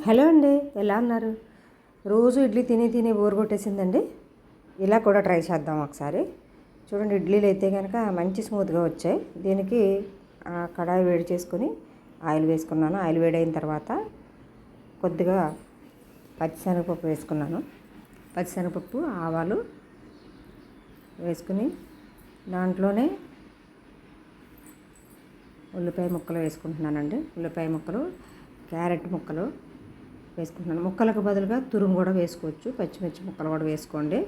Hello అండి, ఎలా ఉన్నారు? రోజు ఇడ్లీ తిని తిని బోర్ కొట్టేసిందండి. ఇలా కూడా ట్రై చేద్దాం ఒకసారి. చూడండి, ఇడ్లీలు అయితే కనుక మంచి స్మూత్గా వచ్చాయి. దీనికి కడాయి వేడి చేసుకొని ఆయిల్ వేసుకున్నాను. ఆయిల్ వేడైన తర్వాత కొద్దిగా పచ్చిశనగపప్పు వేసుకున్నాను. పచ్చిశనగపప్పు, ఆవాలు వేసుకుని దాంట్లోనే ఉల్లిపాయ ముక్కలు వేసుకుంటున్నానండి. ఉల్లిపాయ ముక్కలు, క్యారెట్ ముక్కలు వేసుకుంటున్నాను. ముక్కలకు బదులుగా తురుము కూడా వేసుకోవచ్చు. పచ్చిమిర్చి ముక్కలు కూడా వేసుకోండి.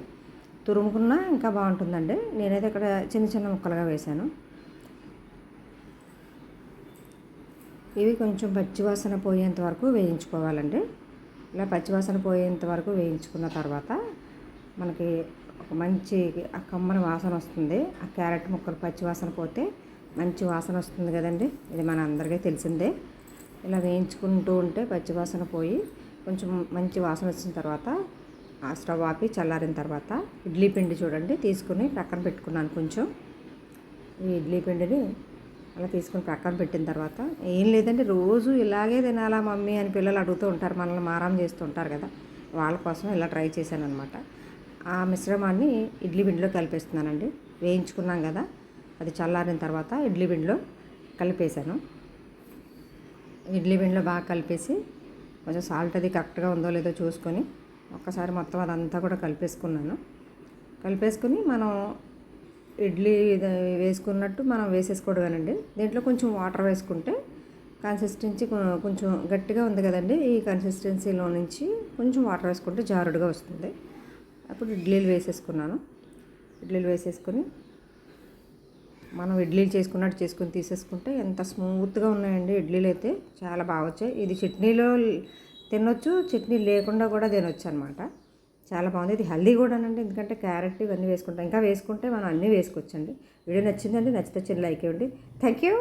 తురుముకున్నా ఇంకా బాగుంటుందండి. నేనైతే ఇక్కడ చిన్న చిన్న ముక్కలుగా వేశాను. ఇవి కొంచెం పచ్చివాసన పోయేంత వరకు వేయించుకోవాలండి. ఇలా పచ్చివాసన పోయేంత వరకు వేయించుకున్న తర్వాత మనకి ఒక మంచి కమ్మని వాసన వస్తుంది. ఆ క్యారెట్ ముక్కలు పచ్చివాసన పోతే మంచి వాసన వస్తుంది కదండి. ఇది మన అందరికీ తెలిసిందే. ఇలా వేయించుకుంటూ ఉంటే పచ్చివాసన పోయి కొంచెం మంచి వాసన వచ్చిన తర్వాత ఆ స్టవ్ ఆపి చల్లారిన తర్వాత ఇడ్లీ పిండి చూడండి తీసుకుని పక్కన పెట్టుకున్నాను. కొంచెం ఈ ఇడ్లీ పిండిని అలా తీసుకుని పక్కన పెట్టిన తర్వాత ఏం లేదంటే రోజు ఇలాగే తినాలా మమ్మీ అని పిల్లలు అడుగుతూ ఉంటారు, మనల్ని మారం చేస్తూ ఉంటారు కదా, వాళ్ళ కోసం ఇలా ట్రై చేశాను అనమాట. ఆ మిశ్రమాన్ని ఇడ్లీ పిండిలో కలిపేస్తున్నానండి. వేయించుకున్నాం కదా, అది చల్లారిన తర్వాత ఇడ్లీ పిండిలో కలిపేశాను. ఇడ్లీ పిండిలో బాగా కలిపేసి కొంచెం సాల్ట్ అది కరెక్ట్గా ఉందో లేదో చూసుకొని ఒక్కసారి మొత్తం అదంతా కూడా కలిపేసుకుని మనం ఇడ్లీ వేసుకున్నట్టు మనం వేసేసుకోవడమేనండి. దీంట్లో కొంచెం వాటర్ వేసుకుంటే కన్సిస్టెన్సీ కొంచెం గట్టిగా ఉంది కదండి, ఈ కన్సిస్టెన్సీలో నుంచి కొంచెం వాటర్ వేసుకుంటే జారుడుగా వస్తుంది. అప్పుడు ఇడ్లీలు వేసేసుకున్నాను. ఇడ్లీలు వేసేసుకొని మనం ఇడ్లీలు చేసుకున్నట్టు చేసుకుని తీసేసుకుంటే ఎంత స్మూత్గా ఉన్నాయండి ఇడ్లీలు అయితే, చాలా బాగా వచ్చాయి. ఇది చట్నీలో తినొచ్చు, చట్నీ లేకుండా కూడా తినొచ్చు అనమాట. చాలా బాగుంది. ఇది హెల్దీ కూడానండి, ఎందుకంటే క్యారెట్ ఇవన్నీ వేసుకుంటాం. ఇంకా వేసుకుంటే మనం అన్నీ వేసుకోవచ్చండి. వీడియో నచ్చిందండి, నచ్చితే చిన్న లైక్ ఇవ్వండి. Thank you.